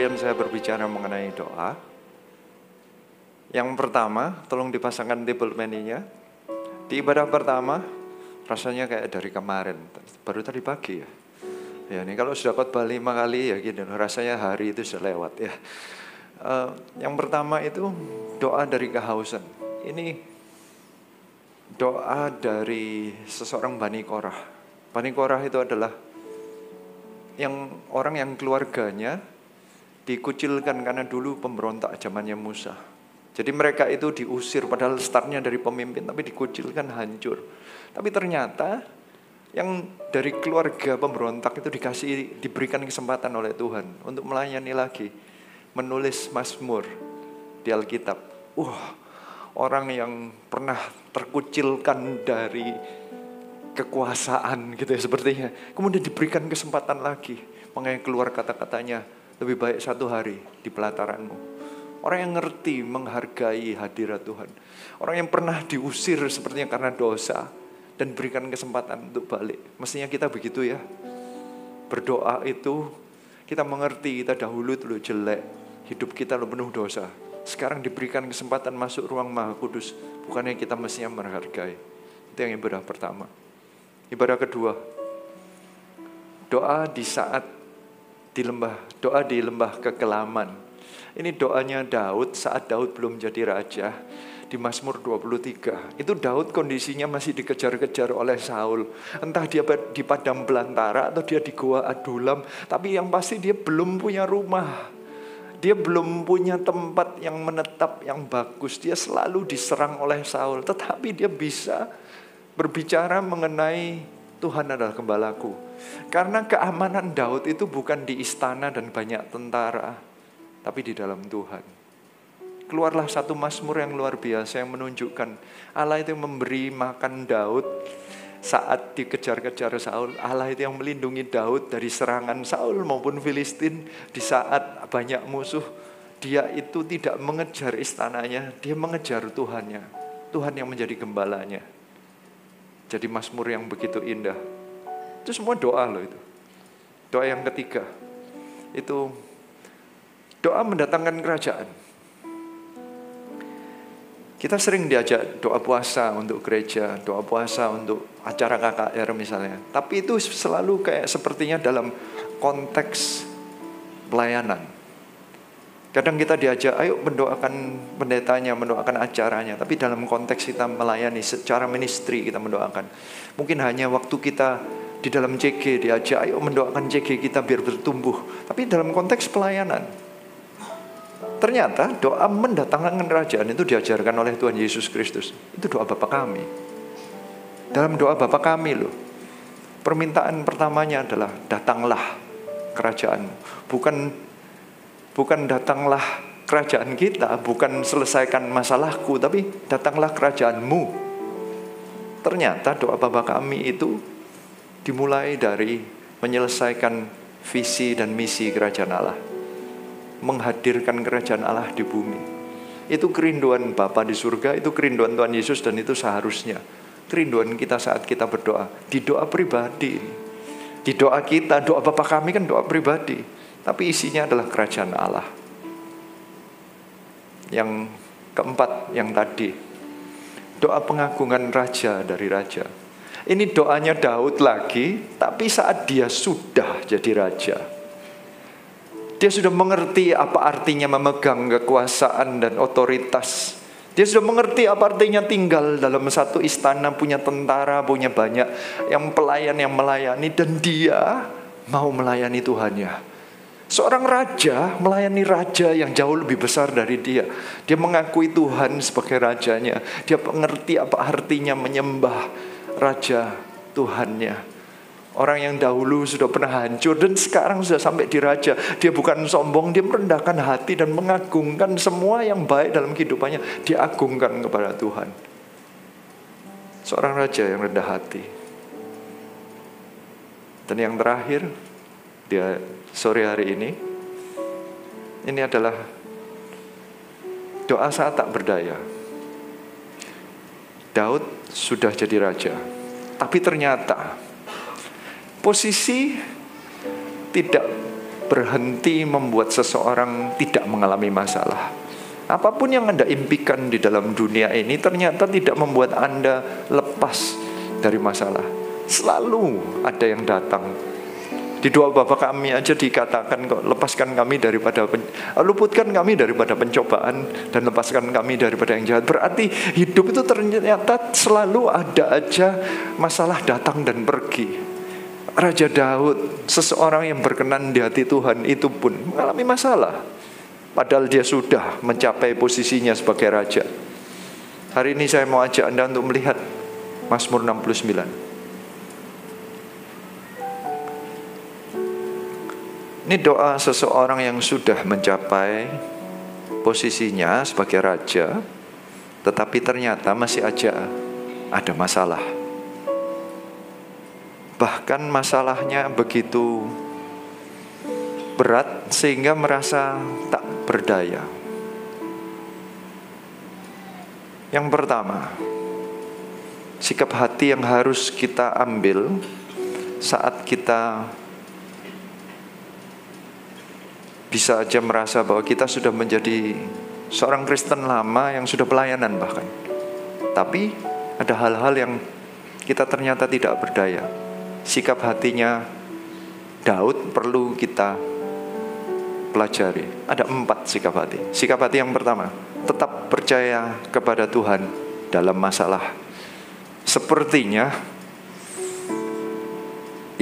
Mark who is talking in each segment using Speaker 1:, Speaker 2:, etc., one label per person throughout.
Speaker 1: harian saya berbicara mengenai doa. Yang pertama, tolong dipasangkan table menu-nya. Di ibadah pertama, rasanya kayak dari kemarin, baru tadi pagi ya. Ya ini kalau sudah khotbah 5 kali ya gini, rasanya hari itu sudah lewat ya. Yang pertama itu doa dari kehausan. Ini doa dari seseorang Bani Korah. Bani Korah itu adalah orang yang keluarganya dikucilkan karena dulu pemberontak zamannya Musa. Jadi mereka itu diusir padahal startnya dari pemimpin, tapi dikucilkan, hancur. Tapi ternyata yang dari keluarga pemberontak itu diberikan kesempatan oleh Tuhan untuk melayani lagi, menulis Mazmur di Alkitab. Orang yang pernah terkucilkan dari kekuasaan gitu ya sepertinya, kemudian diberikan kesempatan lagi, makanya keluar kata-katanya, lebih baik 1 hari di pelataranmu. Orang yang ngerti menghargai hadirat Tuhan, orang yang pernah diusir sepertinya karena dosa dan berikan kesempatan untuk balik. Mestinya kita begitu ya. Berdoa itu kita mengerti kita dahulu dulu jelek, hidup kita penuh dosa. Sekarang diberikan kesempatan masuk ruang Maha Kudus, bukannya kita mestinya menghargai. Itu yang ibadah pertama. Ibadah kedua, doa di saat doa di lembah kekelaman. Ini doanya Daud saat Daud belum jadi raja di Mazmur 23. Itu Daud kondisinya masih dikejar-kejar oleh Saul. Entah dia di padang belantara atau dia di Goa Adulam, tapi yang pasti dia belum punya rumah. Dia belum punya tempat yang menetap yang bagus. Dia selalu diserang oleh Saul, tetapi dia bisa berbicara mengenai Tuhan adalah gembalaku. Karena keamanan Daud itu bukan di istana dan banyak tentara, tapi di dalam Tuhan. Keluarlah satu mazmur yang luar biasa yang menunjukkan Allah itu yang memberi makan Daud saat dikejar-kejar Saul. Allah itu yang melindungi Daud dari serangan Saul maupun Filistin di saat banyak musuh. Dia itu tidak mengejar istananya, dia mengejar Tuhannya. Tuhan yang menjadi gembalanya. Jadi mazmur yang begitu indah. Itu semua doa loh itu. Doa yang ketiga itu doa mendatangkan kerajaan. Kita sering diajak doa puasa untuk gereja, doa puasa untuk acara KKR misalnya. Tapi itu selalu kayak sepertinya dalam konteks pelayanan. Kadang kita diajak, ayo mendoakan pendetanya, mendoakan acaranya. Tapi dalam konteks kita melayani secara ministry kita mendoakan. Mungkin hanya waktu kita di dalam CG diajak, ayo mendoakan CG kita biar bertumbuh. Tapi dalam konteks pelayanan. Ternyata doa mendatangkan kerajaan itu diajarkan oleh Tuhan Yesus Kristus. Itu doa Bapa kami. Dalam doa Bapa kami loh, permintaan pertamanya adalah datanglah kerajaanmu. Bukan datanglah kerajaan kita, bukan selesaikan masalahku, tapi datanglah kerajaanmu. Ternyata doa Bapa kami itu dimulai dari menyelesaikan visi dan misi kerajaan Allah. Menghadirkan kerajaan Allah di bumi. Itu kerinduan Bapa di surga, itu kerinduan Tuhan Yesus, dan itu seharusnya kerinduan kita saat kita berdoa. Di doa pribadi, di doa kita, doa Bapa kami kan doa pribadi, tapi isinya adalah kerajaan Allah. Yang keempat, yang tadi, doa pengagungan raja dari raja. Ini doanya Daud lagi, tapi saat dia sudah jadi raja. Dia sudah mengerti apa artinya memegang kekuasaan dan otoritas. Dia sudah mengerti apa artinya tinggal dalam satu istana, punya tentara, punya banyak yang pelayan yang melayani, dan dia mau melayani Tuhannya. Seorang raja melayani raja yang jauh lebih besar dari dia. Dia mengakui Tuhan sebagai rajanya. Dia mengerti apa artinya menyembah raja Tuhannya. Orang yang dahulu sudah pernah hancur dan sekarang sudah sampai di raja. Dia bukan sombong, dia merendahkan hati dan mengagungkan semua yang baik dalam kehidupannya. Dia agungkan kepada Tuhan. Seorang raja yang rendah hati. Dan yang terakhir, dia sore hari ini adalah doa saat tak berdaya. Daud sudah jadi raja, tapi ternyata posisi tidak berhenti membuat seseorang tidak mengalami masalah. Apapun yang Anda impikan di dalam dunia ini ternyata tidak membuat Anda lepas dari masalah. Selalu ada yang datang. Di doa Bapa kami aja dikatakan kok, lepaskan kami daripada luputkan kami daripada pencobaan dan lepaskan kami daripada yang jahat. Berarti hidup itu ternyata selalu ada aja masalah datang dan pergi. Raja Daud, seseorang yang berkenan di hati Tuhan, itu pun mengalami masalah. Padahal dia sudah mencapai posisinya sebagai raja. Hari ini saya mau ajak Anda untuk melihat Mazmur 69. Ini doa seseorang yang sudah mencapai posisinya sebagai raja, tetapi ternyata masih aja ada masalah. Bahkan masalahnya begitu berat sehingga merasa tak berdaya. Yang pertama, sikap hati yang harus kita ambil saat kita bisa aja merasa bahwa kita sudah menjadi seorang Kristen lama yang sudah pelayanan bahkan. Tapi ada hal-hal yang kita ternyata tidak berdaya. Sikap hatinya Daud perlu kita pelajari. Ada 4 sikap hati. Sikap hati yang pertama, tetap percaya kepada Tuhan dalam masalah. Sepertinya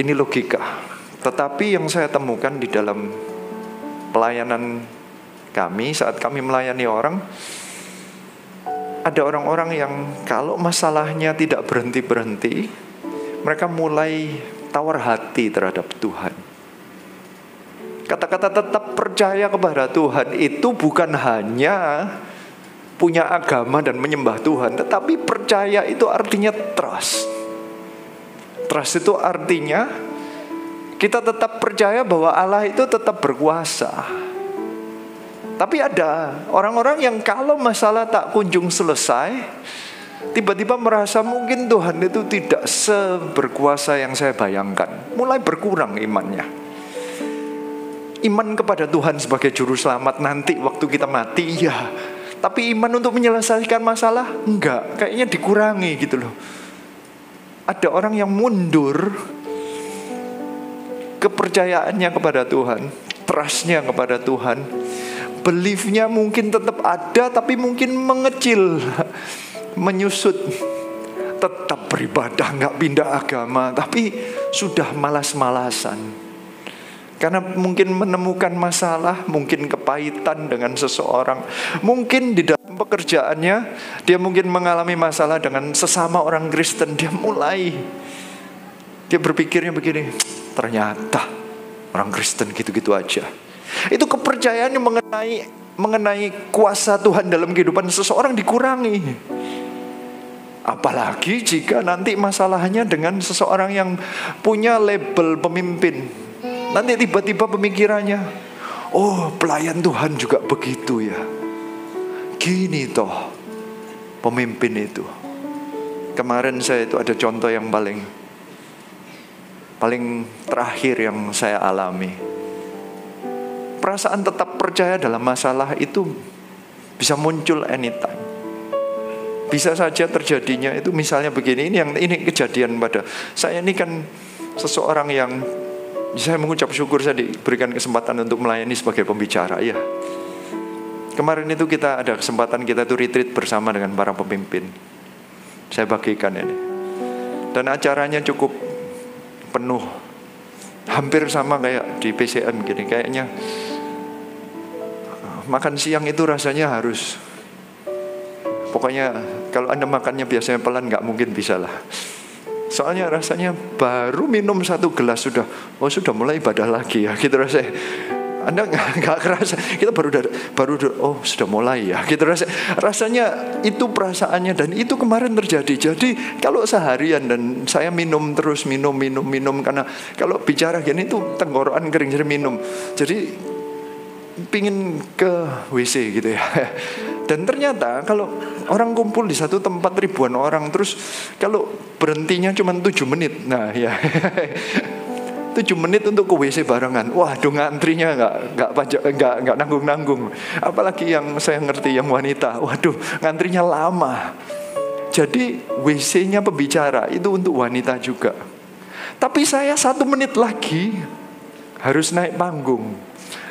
Speaker 1: ini logika. Tetapi yang saya temukan di dalam pelayanan kami, saat kami melayani orang, ada orang-orang yang kalau masalahnya tidak berhenti-berhenti, mereka mulai tawar hati terhadap Tuhan. Kata-kata tetap percaya kepada Tuhan itu bukan hanya punya agama dan menyembah Tuhan, tetapi percaya itu artinya trust. Trust itu artinya kita tetap percaya bahwa Allah itu tetap berkuasa. Tapi ada orang-orang yang kalau masalah tak kunjung selesai, tiba-tiba merasa mungkin Tuhan itu tidak seberkuasa yang saya bayangkan. Mulai berkurang imannya. Iman kepada Tuhan sebagai juru selamat nanti waktu kita mati, ya. Tapi iman untuk menyelesaikan masalah, enggak. Kayaknya dikurangi gitu loh. Ada orang yang mundur kepercayaannya kepada Tuhan, trustnya kepada Tuhan, beliefnya mungkin tetap ada, tapi mungkin mengecil, menyusut. Tetap beribadah, nggak pindah agama, tapi sudah malas-malasan. Karena mungkin menemukan masalah, mungkin kepahitan dengan seseorang, mungkin di dalam pekerjaannya, dia mungkin mengalami masalah dengan sesama orang Kristen, dia berpikirnya begini, ternyata orang Kristen gitu-gitu aja. Itu kepercayaannya mengenai kuasa Tuhan dalam kehidupan seseorang dikurangi. Apalagi jika nanti masalahnya dengan seseorang yang punya label pemimpin. Nanti tiba-tiba pemikirannya, oh pelayan Tuhan juga begitu ya. Gini toh pemimpin itu. Kemarin saya itu ada contoh yang paling terakhir yang saya alami. Perasaan tetap percaya dalam masalah itu bisa muncul anytime. Bisa saja terjadinya itu misalnya begini, ini kejadian pada saya. Ini kan seseorang yang saya mengucap syukur saya diberikan kesempatan untuk melayani sebagai pembicara ya. Kemarin itu kita ada kesempatan, kita tuh retreat bersama dengan para pemimpin. Saya bagikan ini. Dan acaranya cukup penuh. Hampir sama kayak di PCM gini. Kayaknya makan siang itu rasanya harus, pokoknya kalau Anda makannya biasanya pelan gak mungkin bisa lah. Soalnya rasanya baru minum 1 gelas sudah mulai ibadah lagi ya gitu rasanya. Anda nggak kerasa, kita baru oh sudah mulai ya gitu rasanya itu perasaannya. Dan itu kemarin terjadi. Jadi kalau seharian dan saya minum terus minum karena kalau bicara gini itu tenggorokan kering jadi minum. Jadi pingin ke WC gitu ya. Dan ternyata kalau orang kumpul di satu tempat ribuan orang, terus kalau berhentinya cuma 7 menit, nah ya 7 menit untuk ke WC barengan. Waduh, ngantrinya nggak nanggung-nanggung. Apalagi yang saya ngerti yang wanita. Waduh, ngantrinya lama. Jadi WC-nya pembicara itu untuk wanita juga. Tapi saya 1 menit lagi harus naik panggung.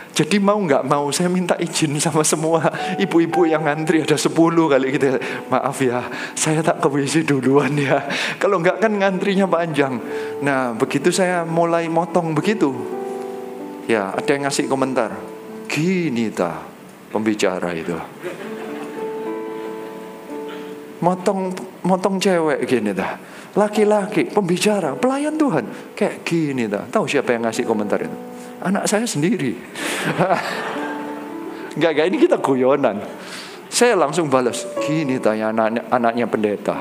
Speaker 1: Jadi mau nggak mau saya minta izin sama semua ibu-ibu yang ngantri, ada 10 kali gitu. Maaf ya, saya tak ke WC duluan ya. Kalau nggak kan ngantrinya panjang. Nah begitu saya mulai motong begitu, ya ada yang ngasih komentar, gini ta pembicara itu, motong cewek gini ta, laki-laki pembicara pelayan Tuhan kayak gini ta. Tahu siapa yang ngasih komentar itu? Anak saya sendiri. Enggak, ini kita guyonan. Saya langsung balas, gini tanya anaknya pendeta.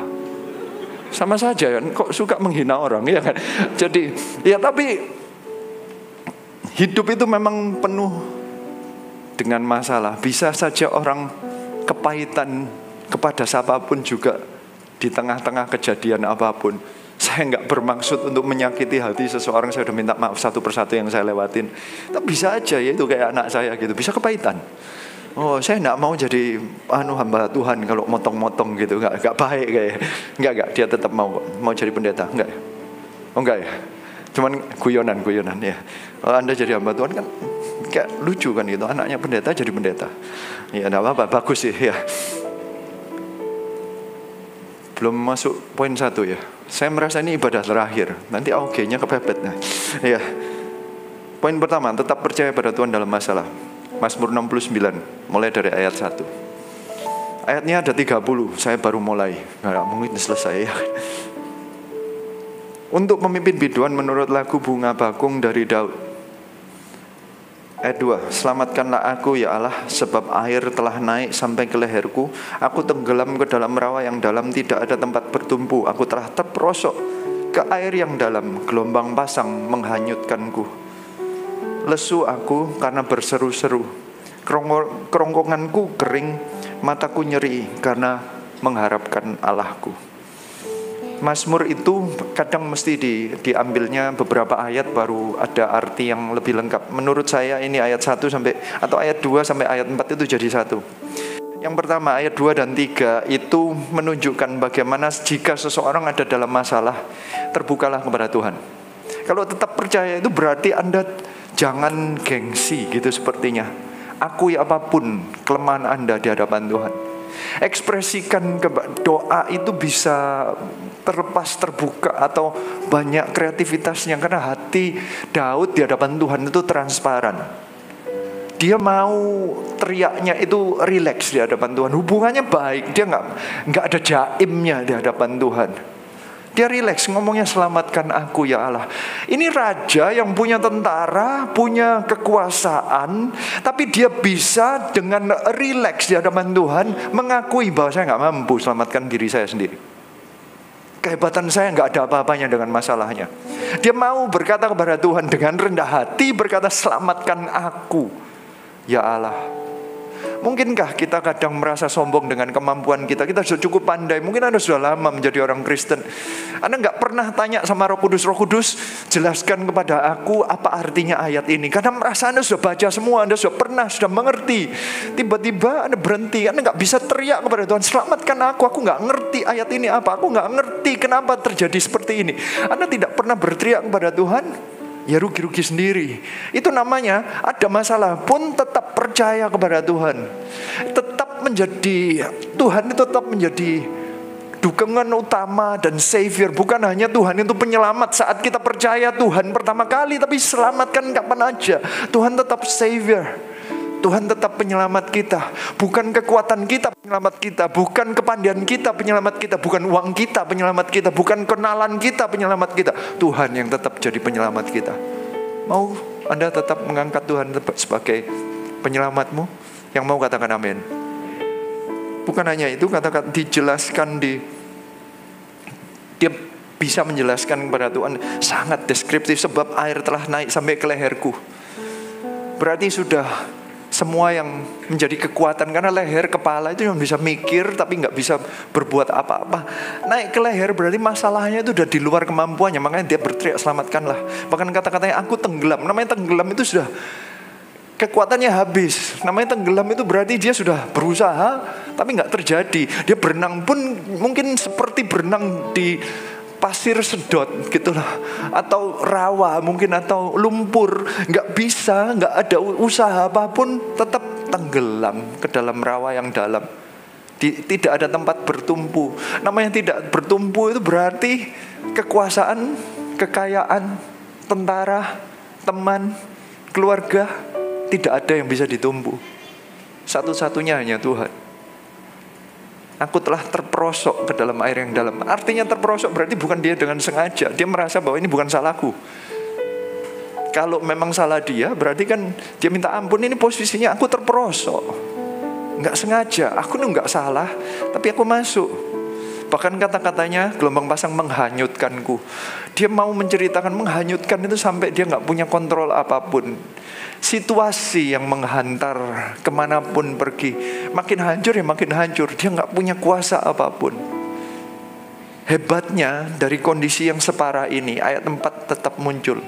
Speaker 1: Sama saja kan, kok suka menghina orang ya kan. Jadi ya, tapi hidup itu memang penuh dengan masalah. Bisa saja orang kepahitan kepada siapapun juga di tengah-tengah kejadian apapun. Saya nggak bermaksud untuk menyakiti hati seseorang. Saya udah minta maaf satu persatu yang saya lewatin. Tapi bisa aja ya, itu kayak anak saya gitu, bisa kepahitan. Oh, saya nggak mau jadi hamba Tuhan kalau motong-motong gitu, nggak baik kayak. Nggak, dia tetap mau jadi pendeta, nggak? Oh nggak ya? Cuman guyonan ya. Kalau Anda jadi hamba Tuhan kan kayak lucu kan gitu, anaknya pendeta jadi pendeta. Ya nggak apa-apa, bagus sih ya. Belum masuk poin 1 ya. Saya merasa ini ibadah terakhir. Nanti AOG-nya kepepet. Nah, ya. Poin pertama, tetap percaya pada Tuhan dalam masalah. Mazmur 69, mulai dari ayat 1. Ayatnya ada 30, saya baru mulai. Nggak mungkin selesai ya. Untuk memimpin biduan menurut lagu Bunga Bakung dari Daud. Ayat 2, selamatkanlah aku ya Allah, sebab air telah naik sampai ke leherku. Aku tenggelam ke dalam rawa yang dalam, tidak ada tempat bertumpu. Aku telah terperosok ke air yang dalam, gelombang pasang menghanyutkanku. Lesu aku karena berseru-seru, kerongkonganku kering, mataku nyeri karena mengharapkan Allahku. Mazmur itu kadang mesti diambilnya beberapa ayat baru ada arti yang lebih lengkap. Menurut saya ini ayat 1 sampai atau ayat 2 sampai ayat 4 itu jadi satu. Yang pertama ayat 2 dan 3 itu menunjukkan bagaimana jika seseorang ada dalam masalah, terbukalah kepada Tuhan. Kalau tetap percaya itu berarti Anda jangan gengsi gitu sepertinya. Akui apapun kelemahan Anda di hadapan Tuhan. Ekspresikan doa itu bisa terlepas, terbuka atau banyak kreativitasnya, karena hati Daud di hadapan Tuhan itu transparan. Dia mau teriaknya itu rileks di hadapan Tuhan, hubungannya baik, dia nggak ada jaimnya di hadapan Tuhan. Dia rileks ngomongnya, selamatkan aku ya Allah. Ini raja yang punya tentara, punya kekuasaan, tapi dia bisa dengan rileks di hadapan Tuhan mengakui bahwa saya nggak mampu selamatkan diri saya sendiri. Kehebatan saya nggak ada apa-apanya dengan masalahnya. Dia mau berkata kepada Tuhan dengan rendah hati, berkata selamatkan aku ya Allah. Mungkinkah kita kadang merasa sombong dengan kemampuan kita? Kita sudah cukup pandai. Mungkin Anda sudah lama menjadi orang Kristen. Anda nggak pernah tanya sama Roh Kudus, jelaskan kepada aku apa artinya ayat ini. Karena merasa Anda sudah baca semua, Anda sudah pernah, sudah mengerti. Tiba-tiba Anda berhenti, Anda nggak bisa teriak kepada Tuhan, selamatkan aku nggak ngerti ayat ini apa, aku nggak ngerti kenapa terjadi seperti ini. Anda tidak pernah berteriak kepada Tuhan, ya rugi-rugi sendiri. Itu namanya ada masalah pun tetap percaya kepada Tuhan. Tetap menjadi, Tuhan itu tetap menjadi dukungan utama dan savior. Bukan hanya Tuhan itu penyelamat saat kita percaya Tuhan pertama kali, tapi selamatkan kapan aja. Tuhan tetap savior. Tuhan tetap penyelamat kita. Bukan kekuatan kita penyelamat kita, bukan kepandaian kita penyelamat kita, bukan uang kita penyelamat kita, bukan kenalan kita penyelamat kita. Tuhan yang tetap jadi penyelamat kita. Mau Anda tetap mengangkat Tuhan sebagai penyelamatmu? Yang mau katakan amin. Bukan hanya itu, katakan dijelaskan dia bisa menjelaskan kepada Tuhan sangat deskriptif, sebab air telah naik sampai ke leherku. Berarti sudah semua yang menjadi kekuatan. Karena leher, kepala itu yang bisa mikir tapi nggak bisa berbuat apa-apa. Naik ke leher berarti masalahnya itu udah di luar kemampuannya. Makanya dia berteriak, selamatkanlah. Bahkan kata-katanya aku tenggelam. Namanya tenggelam itu sudah kekuatannya habis. Namanya tenggelam itu berarti dia sudah berusaha tapi nggak terjadi. Dia berenang pun mungkin seperti berenang di pasir sedot gitulah, atau rawa mungkin, atau lumpur, nggak bisa, nggak ada usaha apapun, tetap tenggelam ke dalam rawa yang dalam. Tidak ada tempat bertumpu. Namanya tidak bertumpu itu berarti kekuasaan, kekayaan, tentara, teman, keluarga, tidak ada yang bisa ditumpu. Satu-satunya hanya Tuhan. Aku telah terperosok ke dalam air yang dalam. Artinya terperosok berarti bukan dia dengan sengaja. Dia merasa bahwa ini bukan salahku. Kalau memang salah dia, berarti kan dia minta ampun. Ini posisinya aku terperosok, nggak sengaja. Aku nih nggak salah, tapi aku masuk. Bahkan kata-katanya gelombang pasang menghanyutkanku. Dia mau menceritakan menghanyutkan itu sampai dia nggak punya kontrol apapun. Situasi yang menghantar kemanapun pergi, makin hancur ya makin hancur. Dia nggak punya kuasa apapun. Hebatnya dari kondisi yang separah ini, ayat 4 tetap muncul.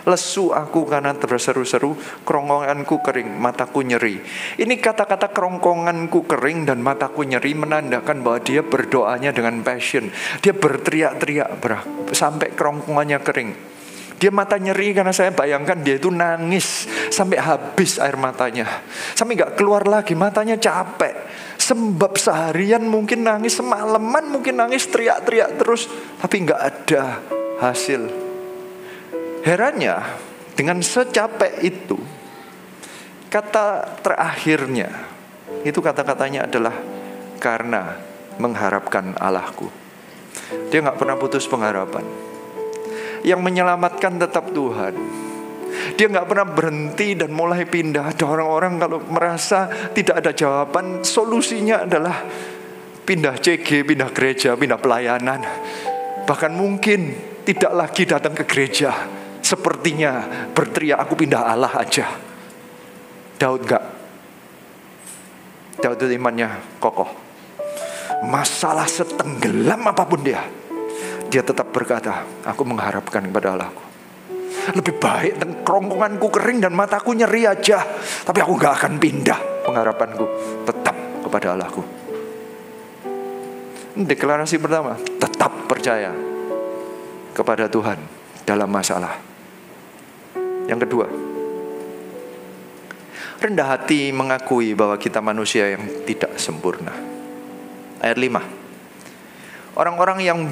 Speaker 1: Lesu aku karena terseru-seru, kerongkonganku kering, mataku nyeri. Ini kata-kata kerongkonganku kering dan mataku nyeri menandakan bahwa dia berdoanya dengan passion. Dia berteriak-teriak sampai kerongkongannya kering. Dia mata nyeri karena saya bayangkan dia itu nangis sampai habis air matanya. Sampai gak keluar lagi, matanya capek. Sebab seharian mungkin nangis, semalaman mungkin nangis, teriak-teriak terus. Tapi gak ada hasil. Herannya, dengan secapek itu, kata terakhirnya, itu kata-katanya adalah karena mengharapkan Allahku. Dia gak pernah putus pengharapan. Yang menyelamatkan tetap Tuhan. Dia gak pernah berhenti dan mulai pindah. Ada orang-orang kalau merasa tidak ada jawaban, solusinya adalah pindah CG, pindah gereja, pindah pelayanan. Bahkan mungkin tidak lagi datang ke gereja. Sepertinya berteriak aku pindah Allah aja. Daud gak. Daud itu imannya kokoh. Masalah setenggelam apapun dia tetap berkata, aku mengharapkan kepada Allahku. Lebih baik kerongkonganku kering dan mataku nyeri aja, tapi aku gak akan pindah. Pengharapanku tetap kepada Allahku. Deklarasi pertama, tetap percaya kepada Tuhan dalam masalah. Yang kedua, rendah hati mengakui bahwa kita manusia yang tidak sempurna. Ayat 5. Orang-orang yang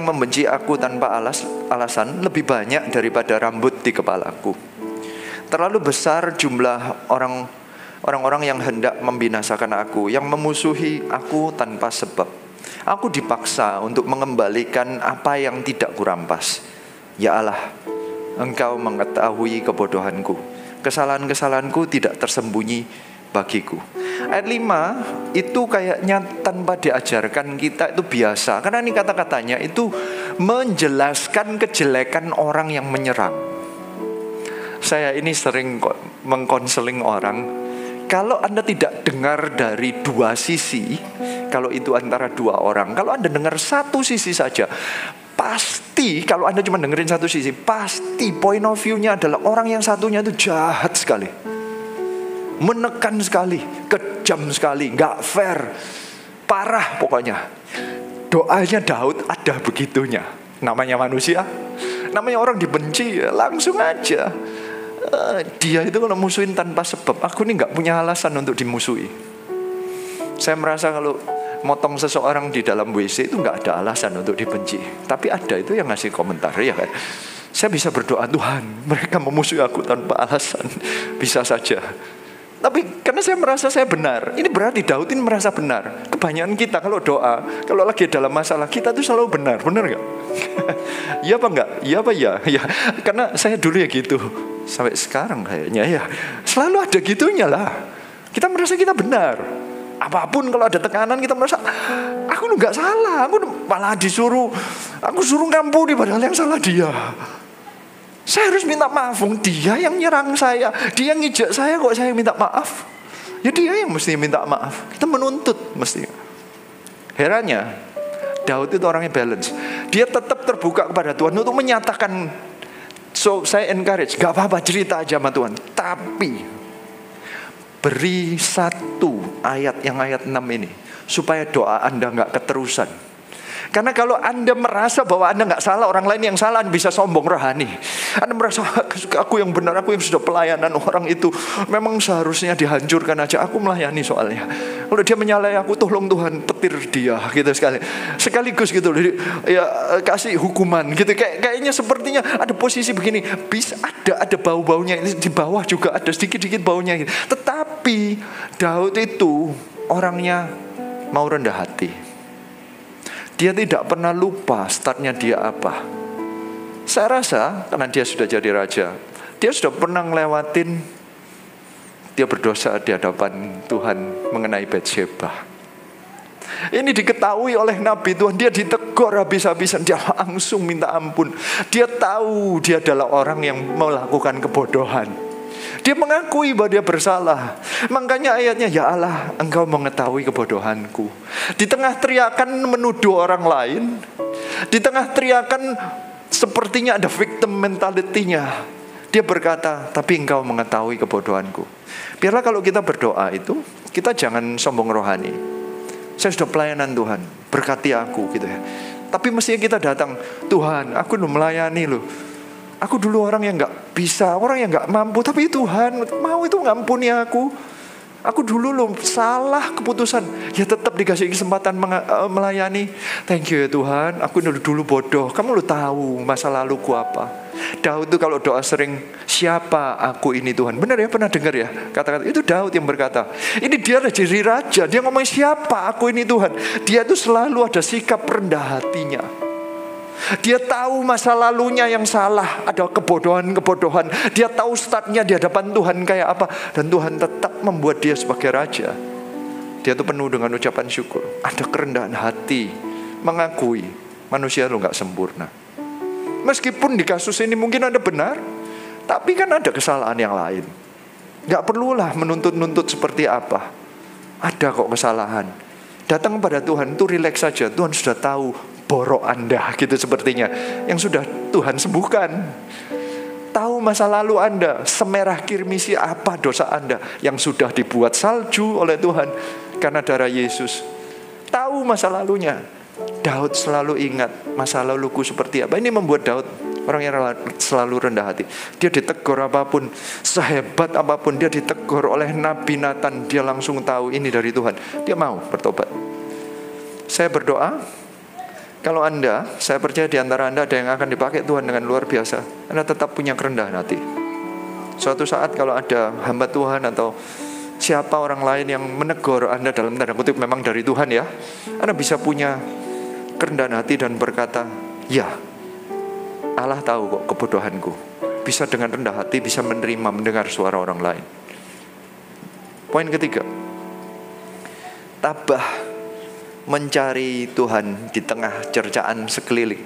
Speaker 1: membenci aku tanpa alasan lebih banyak daripada rambut di kepalaku. Terlalu besar jumlah orang-orang yang hendak membinasakan aku, yang memusuhi aku tanpa sebab. Aku dipaksa untuk mengembalikan apa yang tidak kurampas. Ya Allah, Engkau mengetahui kebodohanku. Kesalahan-kesalahanku tidak tersembunyi bagiku. Ayat 5 itu kayaknya tanpa diajarkan kita itu biasa. Karena ini kata-katanya itu menjelaskan kejelekan orang yang menyerang. Saya ini sering mengkonseling orang. Kalau Anda tidak dengar dari dua sisi, kalau itu antara dua orang, kalau Anda dengar satu sisi saja, pasti kalau Anda cuma dengerin satu sisi, pasti point of view-nya adalah orang yang satunya itu jahat sekali, menekan sekali, kejam sekali, gak fair, parah pokoknya. Doanya Daud ada begitunya. Namanya manusia, namanya orang dibenci, langsung aja. Dia itu kalau musuhin tanpa sebab, aku ini gak punya alasan untuk dimusuhi. Saya merasa kalau motong seseorang di dalam WC itu gak ada alasan untuk dibenci. Tapi ada itu yang ngasih komentar, ya kan. Saya bisa berdoa, Tuhan, mereka memusuhi aku tanpa alasan. Bisa saja. Tapi karena saya merasa saya benar. Ini berarti Daud ini merasa benar. Kebanyakan kita kalau doa, kalau lagi dalam masalah, kita tuh selalu benar. Benar gak? Iya apa enggak? Iya apa ya? Ya, karena saya dulu ya gitu. Sampai sekarang kayaknya ya. Selalu ada gitunya lah. Kita merasa kita benar. Apapun kalau ada tekanan kita merasa, aku gak salah. Aku malah aku suruh ngampuni padahal yang salah dia. Saya harus minta maaf, dia yang nyerang saya, dia yang ngijak saya kok saya minta maaf. Ya dia yang mesti minta maaf. Kita menuntut mesti. Herannya, Daud itu orangnya balance. Dia tetap terbuka kepada Tuhan untuk menyatakan. So saya encourage, gak apa-apa cerita aja sama Tuhan. Tapi beri satu ayat yang ayat 6 ini, supaya doa Anda gak keterusan. Karena kalau Anda merasa bahwa Anda gak salah, orang lain yang salah, Anda bisa sombong rohani. Anda merasa, aku yang benar, aku yang sudah pelayanan, orang itu memang seharusnya dihancurkan aja. Aku melayani soalnya. Kalau dia menyalahi aku, tolong Tuhan petir dia gitu sekaligus gitu. Ya kasih hukuman gitu. Kayaknya sepertinya ada posisi begini. Bisa ada bau-baunya di bawah juga ada sedikit-sedikit baunya gitu. Tetapi Daud itu orangnya mau rendah hati. Dia tidak pernah lupa startnya dia apa. Saya rasa karena dia sudah jadi raja, dia sudah pernah ngelewatin, dia berdosa di hadapan Tuhan mengenai Batsheba. Ini diketahui oleh Nabi Tuhan, dia ditegur habis-habisan, dia langsung minta ampun. Dia tahu dia adalah orang yang melakukan kebodohan. Dia mengakui bahwa dia bersalah. Makanya ayatnya, ya Allah, Engkau mengetahui kebodohanku. Di tengah teriakan menuduh orang lain, di tengah teriakan sepertinya ada victim mentality-nya, dia berkata, tapi Engkau mengetahui kebodohanku. Biarlah kalau kita berdoa itu, kita jangan sombong rohani. Saya sudah pelayanan Tuhan, berkati aku gitu ya. Tapi mestinya kita datang, Tuhan, aku udah melayani loh. Aku dulu orang yang gak bisa, orang yang gak mampu. Tapi Tuhan mau itu ngampuni aku. Aku dulu loh salah keputusan. Ya tetap dikasih kesempatan melayani. Thank you ya Tuhan. Aku dulu bodoh. Kamu lo tahu masa laluku apa. Daud itu kalau doa sering, siapa aku ini Tuhan. Benar ya, pernah dengar ya kata-kata itu. Daud yang berkata. Ini dia jadi raja. Dia ngomong siapa aku ini Tuhan. Dia itu selalu ada sikap rendah hatinya. Dia tahu masa lalunya yang salah, ada kebodohan-kebodohan. Dia tahu startnya di hadapan Tuhan kayak apa. Dan Tuhan tetap membuat dia sebagai raja. Dia tuh penuh dengan ucapan syukur. Ada kerendahan hati, mengakui manusia lu gak sempurna. Meskipun di kasus ini mungkin Anda benar, tapi kan ada kesalahan yang lain. Gak perlulah menuntut-nuntut seperti apa. Ada kok kesalahan. Datang kepada Tuhan, itu relax saja. Tuhan sudah tahu borok Anda gitu sepertinya, yang sudah Tuhan sembuhkan. Tahu masa lalu Anda, semerah kirmisi apa dosa Anda yang sudah dibuat salju oleh Tuhan karena darah Yesus. Tahu masa lalunya. Daud selalu ingat masa laluku seperti apa. Ini membuat Daud orang yang selalu rendah hati. Dia ditegur apapun, sehebat apapun dia ditegur oleh Nabi Nathan, dia langsung tahu ini dari Tuhan. Dia mau bertobat. Saya berdoa, kalau Anda, saya percaya di antara Anda ada yang akan dipakai Tuhan dengan luar biasa. Anda tetap punya kerendahan hati. Suatu saat kalau ada hamba Tuhan atau siapa orang lain yang menegur Anda dalam tanda kutip memang dari Tuhan ya, Anda bisa punya kerendahan hati dan berkata, ya, Allah tahu kok kebodohanku. Bisa dengan rendah hati, bisa menerima mendengar suara orang lain. Poin ketiga, tabah mencari Tuhan di tengah cercaan sekeliling.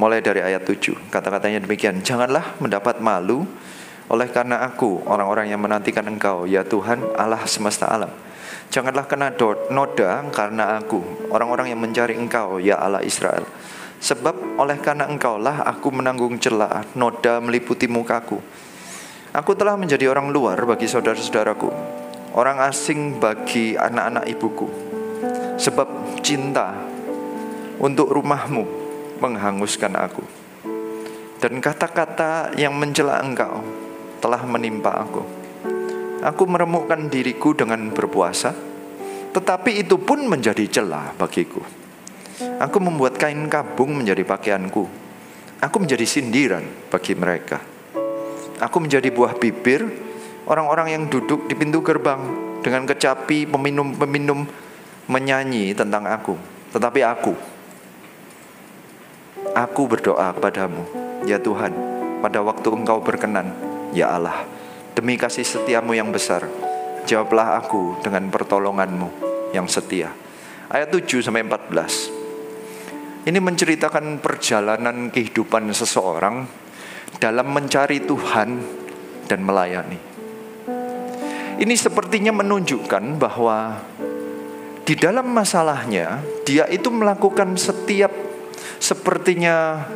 Speaker 1: Mulai dari ayat 7, kata-katanya demikian. Janganlah mendapat malu oleh karena aku, orang-orang yang menantikan Engkau, ya Tuhan Allah semesta alam. Janganlah kena noda karena aku, orang-orang yang mencari Engkau, ya Allah Israel. Sebab oleh karena Engkaulah aku menanggung celah, noda meliputi mukaku. Aku telah menjadi orang luar bagi saudara-saudaraku, orang asing bagi anak-anak ibuku. Sebab cinta untuk rumahmu menghanguskan aku. Dan kata-kata yang mencela Engkau telah menimpa aku. Aku meremukkan diriku dengan berpuasa, tetapi itu pun menjadi celah bagiku. Aku membuat kain kabung menjadi pakaianku. Aku menjadi sindiran bagi mereka. Aku menjadi buah bibir orang-orang yang duduk di pintu gerbang. Dengan kecapi peminum-peminum menyanyi tentang aku. Tetapi aku berdoa kepadamu, ya Tuhan, pada waktu Engkau berkenan, ya Allah, demi kasih setiamu yang besar, jawablah aku dengan pertolonganmu yang setia. Ayat 7-14. Ini menceritakan perjalanan kehidupan seseorang dalam mencari Tuhan dan melayani. Ini sepertinya menunjukkan bahwa di dalam masalahnya dia itu melakukan setiap sepertinya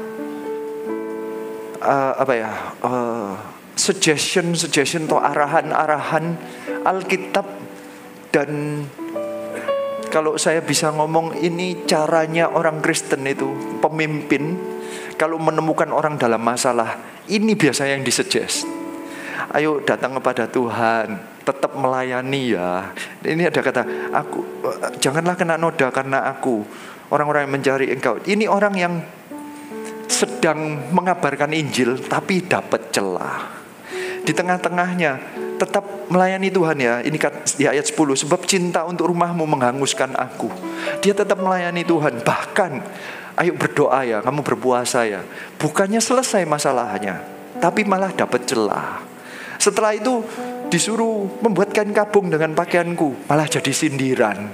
Speaker 1: suggestion atau arahan Alkitab. Dan kalau saya bisa ngomong, ini caranya orang Kristen itu, pemimpin kalau menemukan orang dalam masalah, ini biasanya yang disuggest. Ayo datang kepada Tuhan, tetap melayani ya. Ini ada kata, aku janganlah kena noda karena aku orang-orang yang mencari Engkau. Ini orang yang sedang mengabarkan Injil tapi dapat celah. Di tengah-tengahnya tetap melayani Tuhan ya. Ini di ayat 10, sebab cinta untuk rumahmu menghanguskan aku. Dia tetap melayani Tuhan. Bahkan ayo berdoa ya, kamu berpuasa ya. Bukannya selesai masalahnya, tapi malah dapat celah. Setelah itu disuruh membuat kain kabung dengan pakaianku, malah jadi sindiran.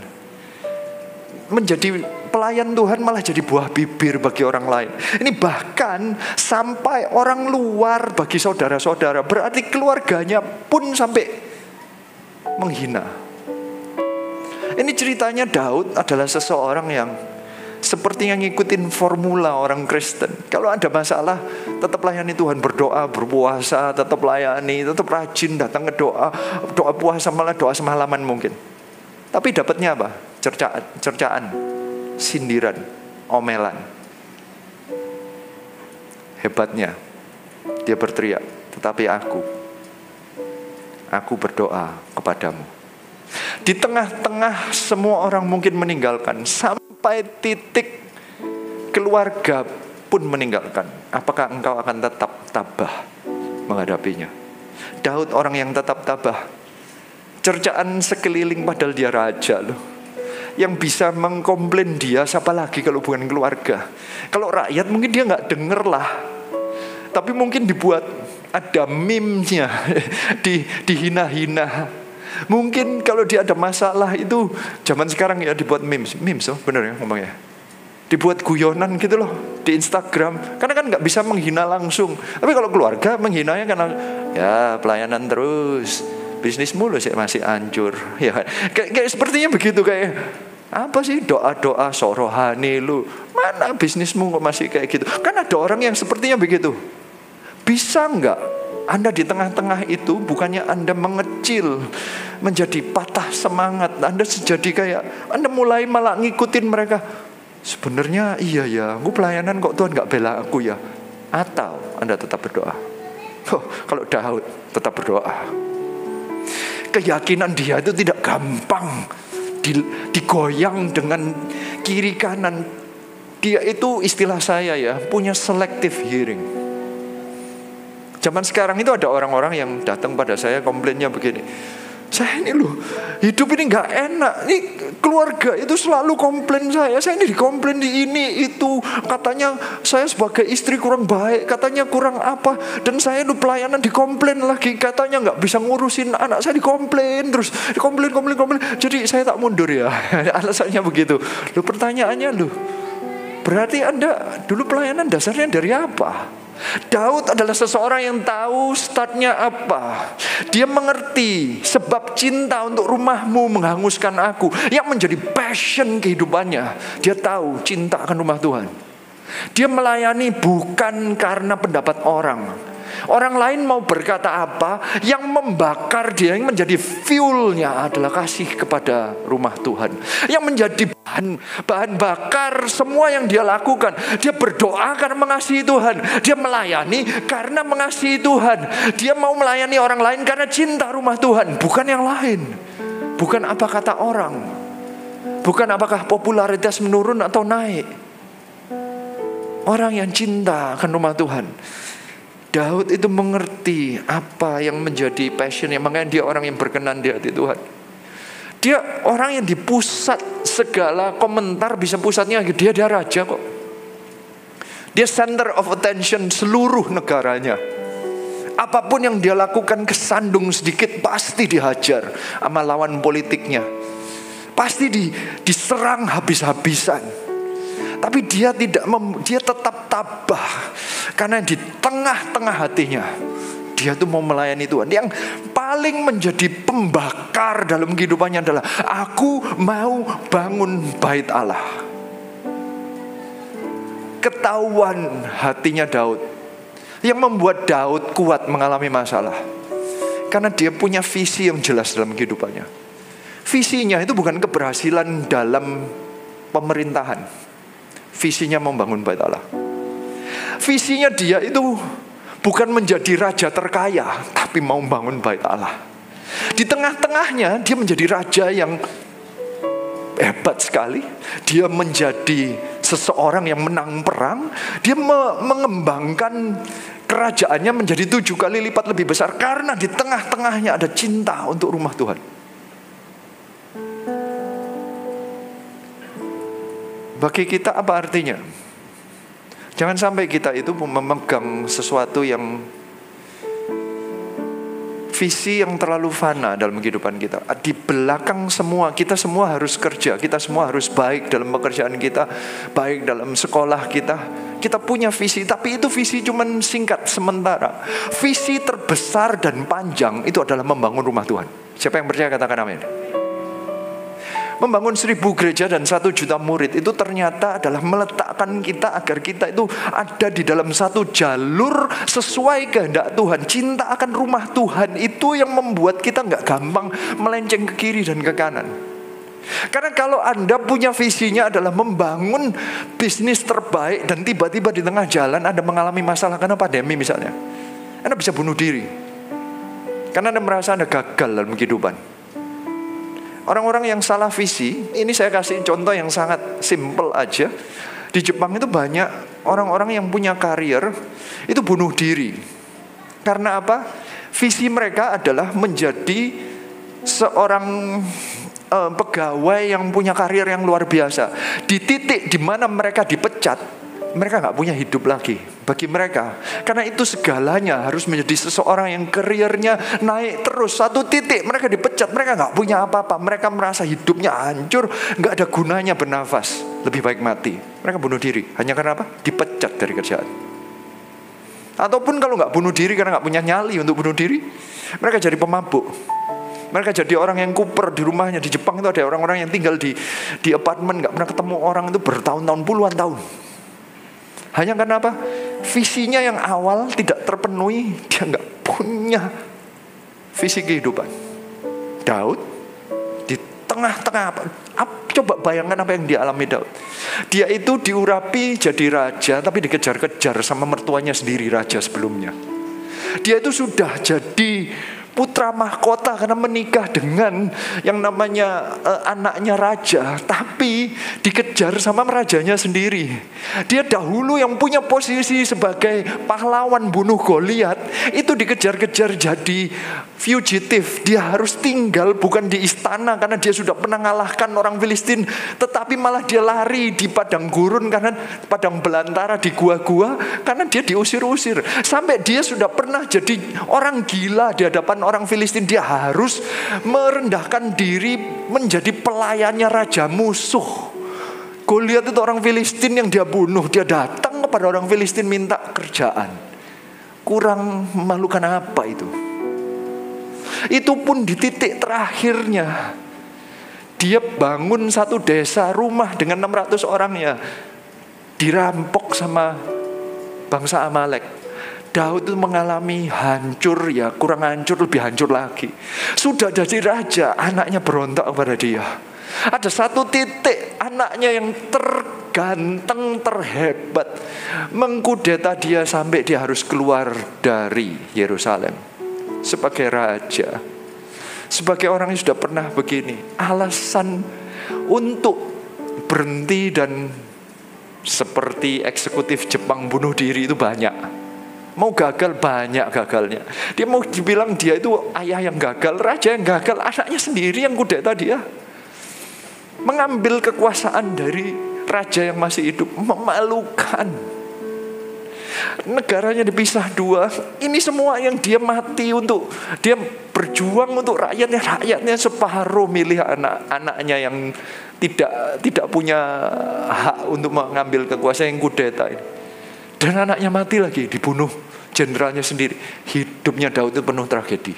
Speaker 1: Menjadi pelayan Tuhan malah jadi buah bibir bagi orang lain. Ini bahkan sampai orang luar bagi saudara-saudara, berarti keluarganya pun sampai menghina. Ini ceritanya Daud adalah seseorang yang seperti yang ngikutin formula orang Kristen. Kalau ada masalah, tetap layani Tuhan, berdoa, berpuasa, tetap layani, tetap rajin datang ke doa puasa, malah doa semalaman mungkin. Tapi dapatnya apa? Cercaan, sindiran, omelan. Hebatnya, dia berteriak, tetapi aku berdoa kepadamu. Di tengah-tengah semua orang mungkin meninggalkan, sampai titik keluarga pun meninggalkan. Apakah engkau akan tetap tabah menghadapinya? Daud orang yang tetap tabah. Cercaan sekeliling padahal dia raja loh. Yang bisa mengkomplain dia siapa lagi kalau bukan keluarga. Kalau rakyat mungkin dia gak denger lah. Tapi mungkin dibuat ada meme-nya, dihina-hina. Mungkin kalau dia ada masalah itu zaman sekarang ya dibuat memes oh, bener ya ngomongnya. Dibuat guyonan gitu loh di Instagram. Karena kan gak bisa menghina langsung. Tapi kalau keluarga menghinanya karena ya pelayanan terus, bisnismu loh masih hancur. Ya, kayak sepertinya begitu kayak apa sih doa-doa sok rohani lu? Mana bisnismu kok masih kayak gitu? Kan ada orang yang sepertinya begitu. Bisa nggak Anda di tengah-tengah itu bukannya Anda mengecil, menjadi patah semangat, Anda jadi kayak Anda mulai malah ngikutin mereka. Sebenarnya iya ya, gue pelayanan kok Tuhan nggak bela aku ya? Atau Anda tetap berdoa? Kalau Daud tetap berdoa. Keyakinan dia itu tidak gampang digoyang dengan kiri kanan. Dia itu istilah saya ya, punya selective hearing. Zaman sekarang itu ada orang-orang yang datang pada saya komplainnya begini, saya ini loh hidup ini gak enak, ini keluarga itu selalu komplain saya ini dikomplain di ini itu, katanya saya sebagai istri kurang baik, katanya kurang apa, dan saya lu pelayanan dikomplain lagi, katanya gak bisa ngurusin anak saya, dikomplain terus, dikomplain. Jadi saya tak mundur ya. Alasannya begitu. Lu pertanyaannya lu, berarti Anda dulu pelayanan dasarnya dari apa? Daud adalah seseorang yang tahu startnya apa. Dia mengerti sebab cinta untuk rumahmu menghanguskan aku, yang menjadi passion kehidupannya. Dia tahu cinta akan rumah Tuhan. Dia melayani bukan karena pendapat orang. Orang lain mau berkata apa, yang membakar dia, yang menjadi fuelnya adalah kasih kepada rumah Tuhan. Yang menjadi bahan bakar semua yang dia lakukan. Dia berdoa karena mengasihi Tuhan. Dia melayani karena mengasihi Tuhan. Dia mau melayani orang lain karena cinta rumah Tuhan, bukan yang lain. Bukan apa kata orang. Bukan apakah popularitas menurun atau naik. Orang yang cinta akan rumah Tuhan. Daud itu mengerti apa yang menjadi passionnya. Makanya dia orang yang berkenan di hati Tuhan. Dia orang yang di pusat segala komentar, bisa pusatnya dia raja kok. Dia center of attention seluruh negaranya. Apapun yang dia lakukan kesandung sedikit pasti dihajar sama lawan politiknya. Pasti diserang habis-habisan. Tapi dia dia tetap tabah. Karena di tengah-tengah hatinya, dia tuh mau melayani Tuhan. Yang paling menjadi pembakar dalam kehidupannya adalah, aku mau bangun bait Allah. Ketahuan hatinya Daud. Yang membuat Daud kuat mengalami masalah. Karena dia punya visi yang jelas dalam kehidupannya. Visinya itu bukan keberhasilan dalam pemerintahan. Visinya membangun bait Allah. Visinya dia itu bukan menjadi raja terkaya, tapi mau membangun bait Allah. Di tengah-tengahnya dia menjadi raja yang hebat sekali. Dia menjadi seseorang yang menang perang. Dia mengembangkan kerajaannya menjadi 7 kali lipat lebih besar. Karena di tengah-tengahnya ada cinta untuk rumah Tuhan. Bagi kita apa artinya? Jangan sampai kita itu memegang sesuatu yang visi yang terlalu fana dalam kehidupan kita. Di belakang semua, kita semua harus kerja. Kita semua harus baik dalam pekerjaan kita, baik dalam sekolah kita. Kita punya visi, tapi itu visi cuma singkat, sementara. Visi terbesar dan panjang itu adalah membangun rumah Tuhan. Siapa yang percaya katakan amin. Membangun 1000 gereja dan 1 juta murid itu ternyata adalah meletakkan kita agar kita itu ada di dalam satu jalur sesuai kehendak Tuhan. Cinta akan rumah Tuhan itu yang membuat kita gak gampang melenceng ke kiri dan ke kanan. Karena kalau Anda punya visinya adalah membangun bisnis terbaik dan tiba-tiba di tengah jalan Anda mengalami masalah karena pandemi misalnya, Anda bisa bunuh diri karena Anda merasa Anda gagal dalam kehidupan. Orang-orang yang salah visi, ini saya kasih contoh yang sangat simple aja. Di Jepang itu banyak orang-orang yang punya karier itu bunuh diri. Karena apa? Visi mereka adalah menjadi seorang pegawai yang punya karier yang luar biasa. Di titik di mana mereka dipecat, mereka gak punya hidup lagi bagi mereka. Karena itu segalanya harus menjadi seseorang yang kariernya naik terus. Satu titik mereka dipecat, mereka gak punya apa-apa. Mereka merasa hidupnya hancur, gak ada gunanya bernafas. Lebih baik mati. Mereka bunuh diri. Hanya karena apa? Dipecat dari kerjaan. Ataupun kalau gak bunuh diri karena gak punya nyali untuk bunuh diri, mereka jadi pemabuk. Mereka jadi orang yang kuper di rumahnya. Di Jepang itu ada orang-orang yang tinggal di apartemen, gak pernah ketemu orang itu bertahun-tahun, puluhan tahun. Hanya karena apa? Visinya yang awal tidak terpenuhi. Dia gak punya visi kehidupan. Daud di tengah-tengah coba bayangkan apa yang dialami Daud. Dia itu diurapi jadi raja, tapi dikejar-kejar sama mertuanya sendiri, raja sebelumnya. Dia itu sudah jadi putra mahkota karena menikah dengan yang namanya anaknya raja, tapi dikejar sama rajanya sendiri. Dia dahulu yang punya posisi sebagai pahlawan bunuh Goliat, itu dikejar-kejar jadi fugitif. Dia harus tinggal bukan di istana karena dia sudah pernah mengalahkan orang Filistin, tetapi malah dia lari di padang gurun, karena padang belantara, di gua-gua, karena dia diusir-usir. Sampai dia sudah pernah jadi orang gila di hadapan orang Filistin. Dia harus merendahkan diri menjadi pelayannya raja musuh. Goliat itu orang Filistin yang dia bunuh. Dia datang kepada orang Filistin minta kerjaan. Kurang memalukan apa itu? Itu pun di titik terakhirnya. Dia bangun satu desa, rumah dengan 600 orangnya, dirampok sama bangsa Amalek. Daud itu mengalami hancur, ya kurang hancur, lebih hancur lagi. Sudah jadi raja, anaknya berontak kepada dia. Ada satu titik anaknya yang terganteng, terhebat, mengkudeta dia sampai dia harus keluar dari Yerusalem sebagai raja. Sebagai orang yang sudah pernah begini, alasan untuk berhenti dan seperti eksekutif Jepang bunuh diri itu banyak. Mau gagal, banyak gagalnya. Dia mau dibilang dia itu ayah yang gagal, raja yang gagal, anaknya sendiri yang kudeta dia. Mengambil kekuasaan dari raja yang masih hidup, memalukan. Negaranya dipisah dua. Ini semua yang dia mati untuk, dia berjuang untuk rakyatnya separuh milih anak-anaknya yang tidak punya hak untuk mengambil kekuasaan yang kudeta ini. Dan anaknya mati lagi, dibunuh jenderalnya sendiri. Hidupnya Daud itu penuh tragedi.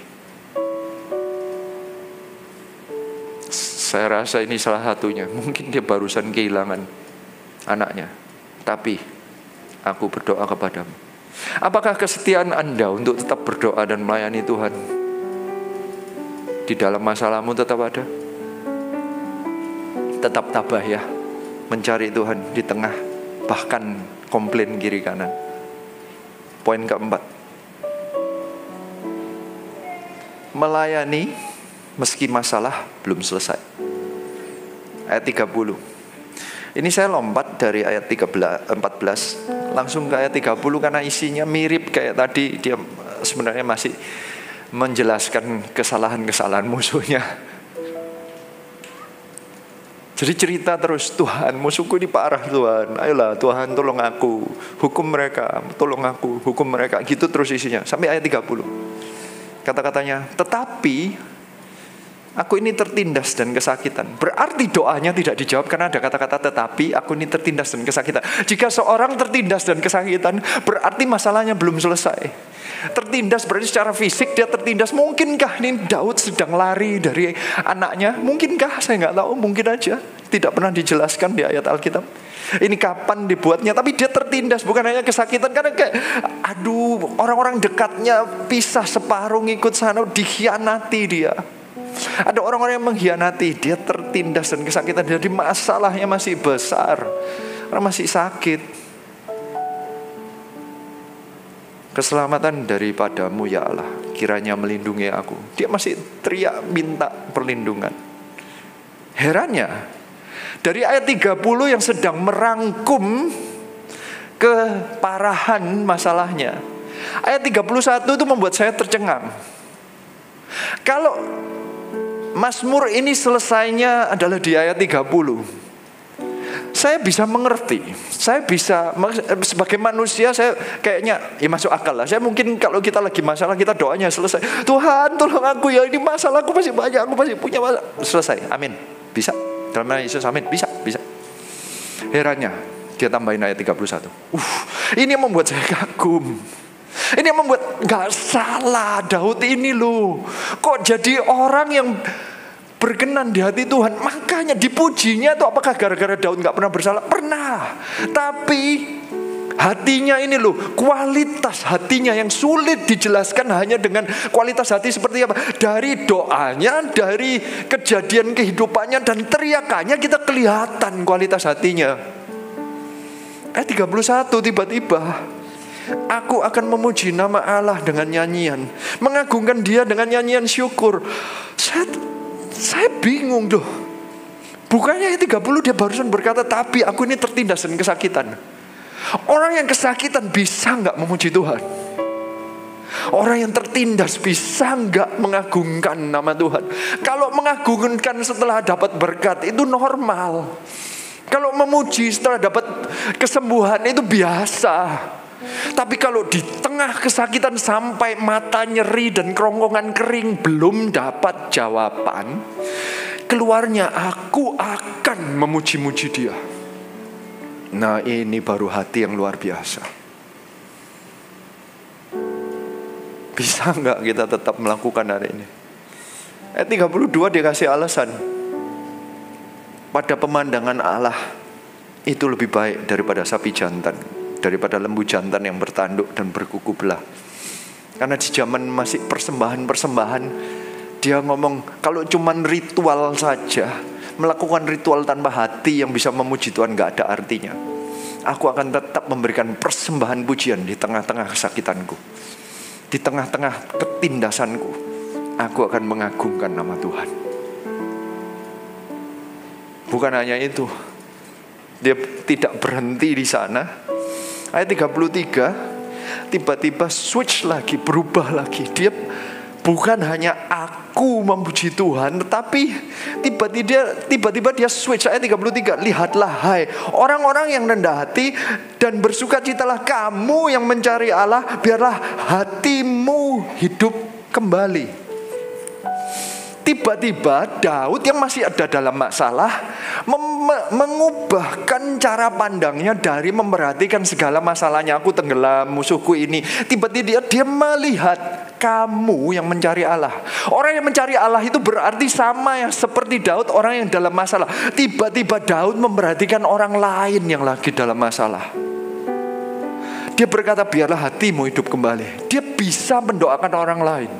Speaker 1: Saya rasa ini salah satunya. Mungkin dia barusan kehilangan anaknya. Tapi aku berdoa kepadamu. Apakah kesetiaan Anda untuk tetap berdoa dan melayani Tuhan di dalam masalahmu tetap ada? Tetap tabah ya, mencari Tuhan di tengah bahkan komplain kiri kanan. Poin keempat, melayani meski masalah belum selesai. Ayat 30. Ini saya lompat dari ayat 14 langsung ke ayat 30 karena isinya mirip kayak tadi. Dia sebenarnya masih menjelaskan kesalahan-kesalahan musuhnya. Jadi cerita terus, Tuhan musuhku ini parah Tuhan, ayolah Tuhan tolong aku, hukum mereka, tolong aku, hukum mereka. Gitu terus isinya sampai ayat 30. Kata-katanya, tetapi aku ini tertindas dan kesakitan. Berarti doanya tidak dijawab karena ada kata-kata tetapi aku ini tertindas dan kesakitan. Jika seorang tertindas dan kesakitan, berarti masalahnya belum selesai. Tertindas berarti secara fisik dia tertindas. Mungkinkah ini Daud sedang lari dari anaknya? Mungkinkah? Saya nggak tahu, mungkin aja. Tidak pernah dijelaskan di ayat Alkitab. Ini kapan dibuatnya, tapi dia tertindas. Bukan hanya kesakitan, karena kayak aduh, orang-orang dekatnya pisah separuh ngikut sana, dikhianati dia. Ada orang-orang yang mengkhianati, dia tertindas dan kesakitan. Jadi masalahnya masih besar, karena masih sakit. Keselamatan daripadamu ya Allah, kiranya melindungi aku. Dia masih teriak minta perlindungan. Herannya, dari ayat 30 yang sedang merangkum keparahan masalahnya, ayat 31 itu membuat saya tercengang. Kalau Mazmur ini selesainya adalah di ayat 30, saya bisa mengerti. Saya bisa, sebagai manusia saya kayaknya ya masuk akal lah. Saya mungkin kalau kita lagi masalah, kita doanya selesai, Tuhan tolong aku ya, ini masalah aku masih banyak, aku masih punya masalah. Selesai, amin. Bisa, dalam nama Yesus, amin. Bisa. Herannya dia tambahin ayat 31. Ini yang membuat saya kagum. Ini yang membuat gak salah Daud ini loh. Kok jadi orang yang berkenan di hati Tuhan. Makanya dipujinya itu apakah gara-gara Daud gak pernah bersalah? Pernah. Tapi hatinya ini loh, kualitas hatinya yang sulit dijelaskan hanya dengan kualitas hati seperti apa. Dari doanya, dari kejadian kehidupannya dan teriakannya kita kelihatan kualitas hatinya. Ayat 31 tiba-tiba, aku akan memuji nama Allah dengan nyanyian, mengagungkan dia dengan nyanyian syukur. Saya bingung loh. Bukannya ayat 30 dia barusan berkata, tapi aku ini tertindas dan kesakitan. Orang yang kesakitan bisa gak memuji Tuhan? Orang yang tertindas bisa gak mengagungkan nama Tuhan? Kalau mengagungkan setelah dapat berkat itu normal. Kalau memuji setelah dapat kesembuhan itu biasa. Tapi kalau di tengah kesakitan sampai mata nyeri dan kerongkongan kering belum dapat jawaban, keluarnya aku akan memuji-muji dia. Nah ini baru hati yang luar biasa. Bisa nggak kita tetap melakukan hari ini? Ayat 32 dikasih alasan. Pada pemandangan Allah itu lebih baik daripada sapi jantan, daripada lembu jantan yang bertanduk dan berkuku belah. Karena di zaman masih persembahan-persembahan, dia ngomong kalau cuman ritual saja, melakukan ritual tanpa hati yang bisa memuji Tuhan gak ada artinya. Aku akan tetap memberikan persembahan pujian di tengah-tengah kesakitanku, di tengah-tengah ketindasanku. Aku akan mengagungkan nama Tuhan. Bukan hanya itu, dia tidak berhenti di sana. Ayat 33 tiba-tiba switch lagi, berubah lagi. Dia bukan hanya aku memuji Tuhan, tetapi tiba-tiba dia switch. Ayat 33, lihatlah hai orang-orang yang rendah hati dan bersukacitalah kamu yang mencari Allah, biarlah hatimu hidup kembali. Tiba-tiba Daud yang masih ada dalam masalah mengubahkan cara pandangnya dari memperhatikan segala masalahnya, aku tenggelam, musuhku ini. Tiba-tiba dia melihat kamu yang mencari Allah. Orang yang mencari Allah itu berarti sama yang seperti Daud, orang yang dalam masalah. Tiba-tiba Daud memperhatikan orang lain yang lagi dalam masalah. Dia berkata, biarlah hatimu hidup kembali. Dia bisa mendoakan orang lain.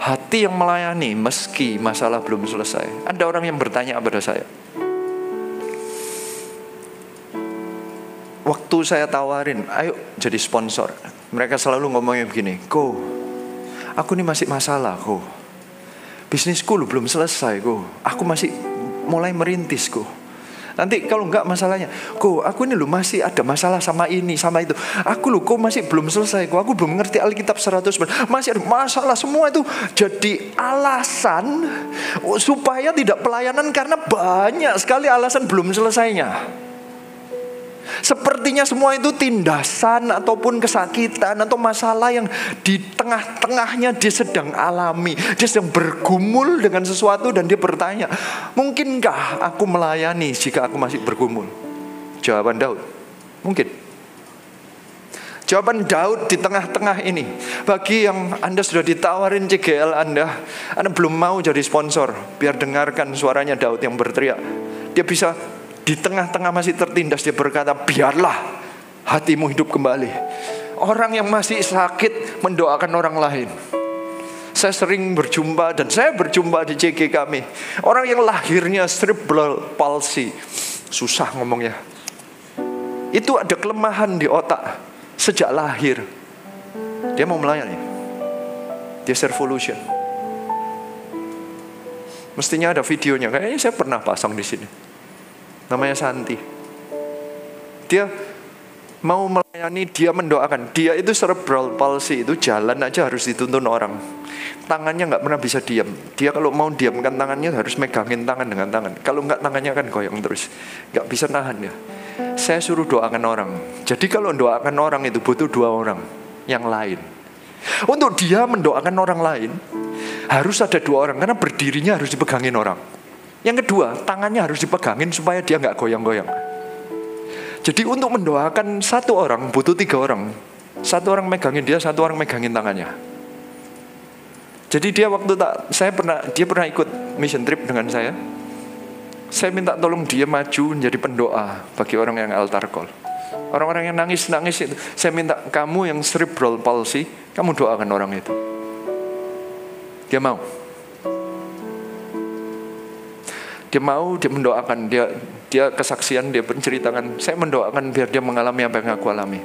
Speaker 1: Hati yang melayani meski masalah belum selesai. Ada orang yang bertanya kepada saya, waktu saya tawarin, ayo jadi sponsor, mereka selalu ngomongnya begini, Ko, aku ini masih masalah, Ko. Bisnisku belum selesai, Ko. Aku masih mulai merintis, Ko. Nanti kalau enggak masalahnya, Ko, aku ini masih ada masalah sama ini, sama itu. Aku kok masih belum selesai, Ko. Aku belum mengerti Alkitab 100%. Masih ada masalah, semua itu jadi alasan supaya tidak pelayanan, karena banyak sekali alasan belum selesainya. Sepertinya semua itu tindasan ataupun kesakitan atau masalah yang di tengah-tengahnya dia sedang alami. Dia sedang bergumul dengan sesuatu dan dia bertanya, mungkinkah aku melayani jika aku masih bergumul? Jawaban Daud, mungkin. Jawaban Daud di tengah-tengah ini. Bagi yang Anda sudah ditawarin CGL Anda belum mau jadi sponsor, biar dengarkan suaranya Daud yang berteriak. Dia bisa di tengah-tengah masih tertindas, dia berkata, biarlah hatimu hidup kembali. Orang yang masih sakit mendoakan orang lain. Saya sering berjumpa, dan saya berjumpa di CG kami, orang yang lahirnya cerebral palsy, susah ngomongnya. Itu ada kelemahan di otak sejak lahir. Dia mau melayani. Dia servolution. Mestinya ada videonya, kayaknya saya pernah pasang di sini. Namanya Santi. Dia mau melayani, dia mendoakan. Dia itu cerebral palsy, itu jalan aja harus dituntun orang. Tangannya gak pernah bisa diam. Dia kalau mau diamkan tangannya harus megangin tangan dengan tangan. Kalau enggak tangannya kan goyang terus. Gak bisa nahan ya. Saya suruh doakan orang. Jadi kalau doakan orang itu butuh 2 orang yang lain. Untuk dia mendoakan orang lain harus ada 2 orang, karena berdirinya harus dipegangin orang. Yang kedua, tangannya harus dipegangin supaya dia gak goyang-goyang. Jadi untuk mendoakan 1 orang butuh 3 orang. 1 orang megangin dia, 1 orang megangin tangannya. Jadi dia dia pernah ikut mission trip dengan saya. Saya minta tolong dia maju menjadi pendoa bagi orang yang altar call. Orang-orang yang nangis-nangis itu, saya minta kamu yang cerebral palsy, kamu doakan orang itu. Dia mau. Dia mau, dia mendoakan, dia kesaksian, dia menceritakan, saya mendoakan biar dia mengalami apa yang aku alami.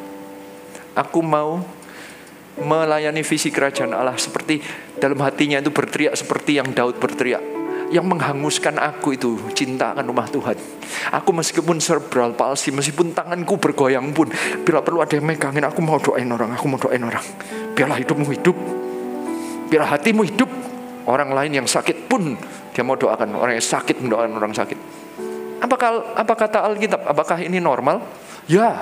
Speaker 1: Aku mau melayani visi kerajaan Allah seperti dalam hatinya itu berteriak seperti yang Daud berteriak. Yang menghanguskan aku itu cinta akan rumah Tuhan. Aku meskipun cerebral palsy, meskipun tanganku bergoyang pun, bila perlu ada yang megangin, aku mau doain orang, aku mau doain orang. Biarlah hidupmu hidup, biarlah hatimu hidup. Orang lain yang sakit pun dia mau doakan. Orang yang sakit mendoakan orang sakit. Apa kata Alkitab? Apakah ini normal? Ya.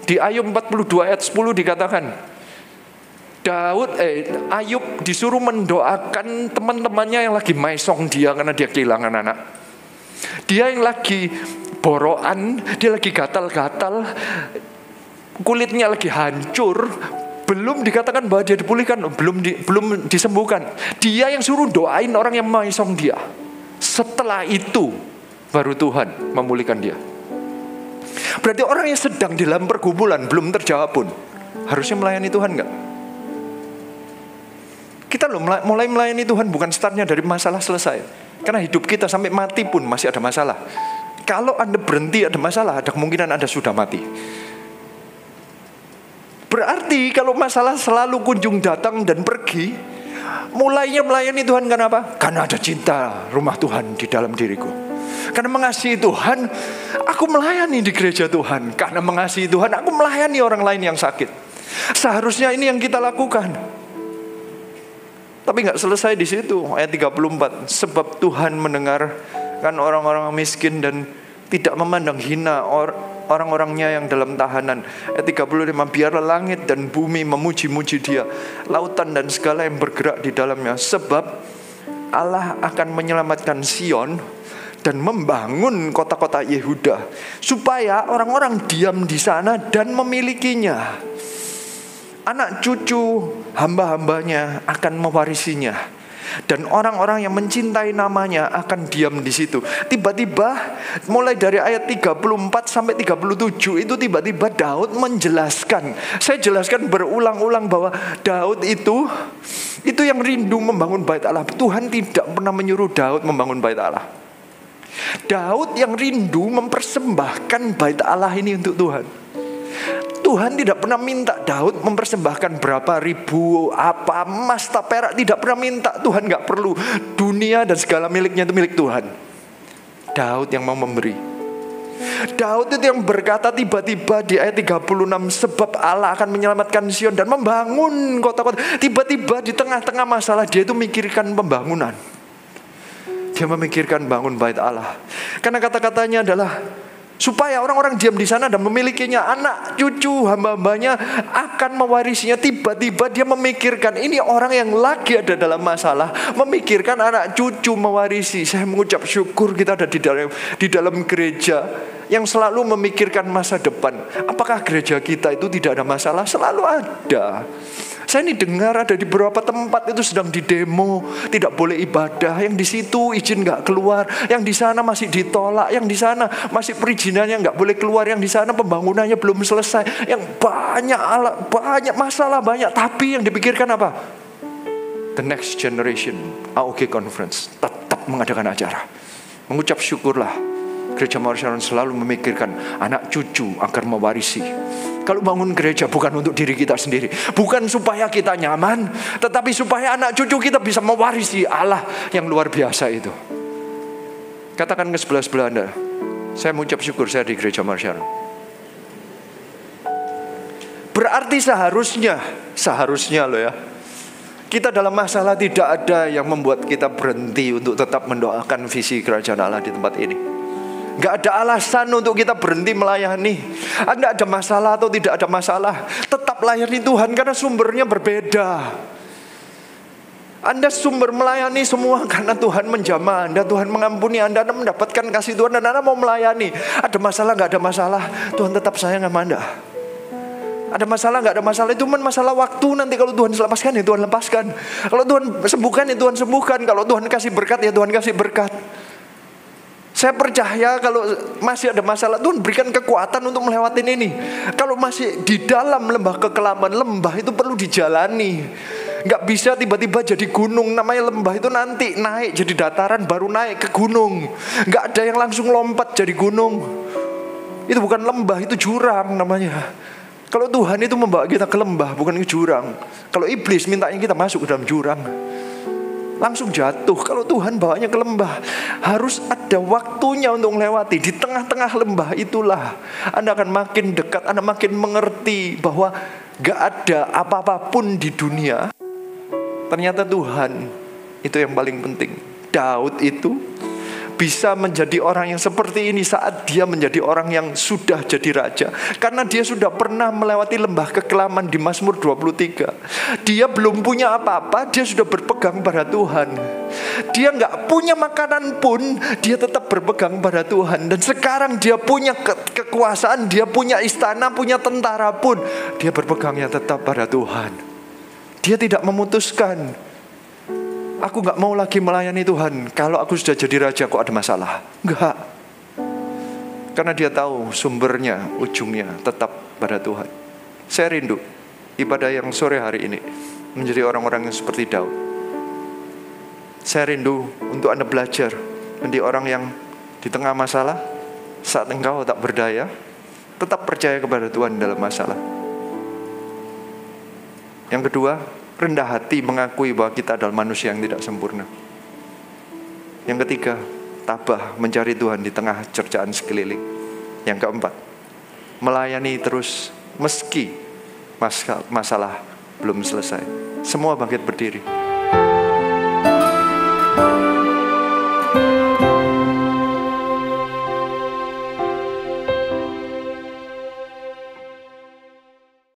Speaker 1: Di Ayub 42 ayat 10 dikatakan, Ayub disuruh mendoakan teman-temannya yang lagi maisong dia karena dia kehilangan anak. Dia yang lagi borokan, dia lagi gatal-gatal, kulitnya lagi hancur. Belum dikatakan bahwa dia dipulihkan, belum disembuhkan. Dia yang suruh doain orang yang maisong dia. Setelah itu baru Tuhan memulihkan dia. Berarti orang yang sedang dalam pergumulan belum terjawab pun harusnya melayani Tuhan enggak? Kita mulai melayani Tuhan bukan startnya dari masalah selesai. Karena hidup kita sampai mati pun masih ada masalah. Kalau Anda berhenti ada masalah, ada kemungkinan Anda sudah mati. Berarti kalau masalah selalu kunjung datang dan pergi, mulainya melayani Tuhan kenapa? Karena ada cinta rumah Tuhan di dalam diriku. Karena mengasihi Tuhan, aku melayani di gereja Tuhan. Karena mengasihi Tuhan, aku melayani orang lain yang sakit. Seharusnya ini yang kita lakukan. Tapi gak selesai di situ. Ayat 34, sebab Tuhan mendengarkan orang-orang miskin dan tidak memandang hina orang-orangnya yang dalam tahanan. Ayat 35, biarlah langit dan bumi memuji-muji Dia, lautan dan segala yang bergerak di dalamnya. Sebab Allah akan menyelamatkan Sion dan membangun kota-kota Yehuda, supaya orang-orang diam di sana dan memilikinya. Anak cucu hamba-hambanya akan mewarisinya, dan orang-orang yang mencintai namanya akan diam di situ. Tiba-tiba mulai dari ayat 34 sampai 37 itu tiba-tiba Daud menjelaskan. Saya jelaskan berulang-ulang bahwa Daud itu yang rindu membangun bait Allah. Tuhan tidak pernah menyuruh Daud membangun bait Allah. Daud yang rindu mempersembahkan bait Allah ini untuk Tuhan. Tuhan tidak pernah minta Daud mempersembahkan berapa ribu apa emas tak perak, tidak pernah minta. Tuhan gak perlu. Dunia dan segala miliknya itu milik Tuhan. Daud yang mau memberi. Daud itu yang berkata tiba-tiba di ayat 36, sebab Allah akan menyelamatkan Sion dan membangun kota-kota. Tiba-tiba di tengah-tengah masalah dia itu mikirkan pembangunan. Dia memikirkan bangun bait Allah. Karena kata-katanya adalah supaya orang-orang diam di sana dan memilikinya, anak cucu hamba-hambanya akan mewarisinya. Tiba-tiba dia memikirkan, ini orang yang lagi ada dalam masalah, memikirkan anak cucu mewarisi. Saya mengucap syukur kita ada di dalam gereja yang selalu memikirkan masa depan. Apakah gereja kita itu tidak ada masalah? Selalu ada. Saya ini dengar ada di beberapa tempat itu sedang didemo, tidak boleh ibadah. Yang di situ izin nggak keluar, yang di sana masih ditolak, yang di sana masih perizinannya nggak boleh keluar, yang di sana pembangunannya belum selesai, yang banyak masalah banyak. Tapi yang dipikirkan apa? The next generation AOG Conference tetap mengadakan acara. Mengucap syukurlah, Gereja Mawar Shalom selalu memikirkan anak cucu agar mewarisi. Kalau bangun gereja bukan untuk diri kita sendiri, bukan supaya kita nyaman, tetapi supaya anak cucu kita bisa mewarisi Allah yang luar biasa itu. Katakan ke sebelah-sebelah Anda, saya mengucap syukur saya di Gereja Mawar Shalom. Berarti seharusnya loh ya, kita dalam masalah tidak ada yang membuat kita berhenti untuk tetap mendoakan visi kerajaan Allah di tempat ini. Gak ada alasan untuk kita berhenti melayani. Anda ada masalah atau tidak ada masalah, tetap layani Tuhan karena sumbernya berbeda. Anda sumber melayani semua karena Tuhan menjamah Anda, Tuhan mengampuni Anda mendapatkan kasih Tuhan, dan Anda mau melayani. Ada masalah, gak ada masalah, Tuhan tetap sayang sama Anda. Ada masalah, gak ada masalah, itu cuma masalah waktu. Nanti kalau Tuhan lepaskan ya Tuhan lepaskan. Kalau Tuhan sembuhkan ya Tuhan sembuhkan. Kalau Tuhan kasih berkat ya Tuhan kasih berkat. Saya percaya kalau masih ada masalah, Tuhan berikan kekuatan untuk melewati ini. Kalau masih di dalam lembah kekelaman, lembah itu perlu dijalani. Gak bisa tiba-tiba jadi gunung. Namanya lembah itu nanti naik jadi dataran, baru naik ke gunung. Gak ada yang langsung lompat jadi gunung. Itu bukan lembah, itu jurang namanya. Kalau Tuhan itu membawa kita ke lembah, bukan ke jurang. Kalau iblis mintanya kita masuk ke dalam jurang, langsung jatuh. Kalau Tuhan bawanya ke lembah, harus ada waktunya untuk melewati. Di tengah-tengah lembah itulah Anda akan makin dekat, Anda makin mengerti bahwa gak ada apa-apapun di dunia. Ternyata Tuhan itu yang paling penting. Daud itu bisa menjadi orang yang seperti ini saat dia menjadi orang yang sudah jadi raja, karena dia sudah pernah melewati lembah kekelaman di Mazmur 23. Dia belum punya apa-apa, dia sudah berpegang pada Tuhan. Dia gak punya makanan pun, dia tetap berpegang pada Tuhan. Dan sekarang dia punya kekuasaan, dia punya istana, punya tentara pun, dia berpegangnya tetap pada Tuhan. Dia tidak memutuskan, aku gak mau lagi melayani Tuhan, kalau aku sudah jadi raja kok ada masalah. Enggak. Karena dia tahu sumbernya, ujungnya tetap pada Tuhan. Saya rindu ibadah yang sore hari ini menjadi orang-orang yang seperti Daud. Saya rindu untuk Anda belajar menjadi orang yang di tengah masalah, saat engkau tak berdaya, tetap percaya kepada Tuhan dalam masalah. Yang kedua, rendah hati mengakui bahwa kita adalah manusia yang tidak sempurna. Yang ketiga, tabah mencari Tuhan di tengah cercaan sekeliling. Yang keempat, melayani terus meski masalah belum selesai. Semua bangkit berdiri.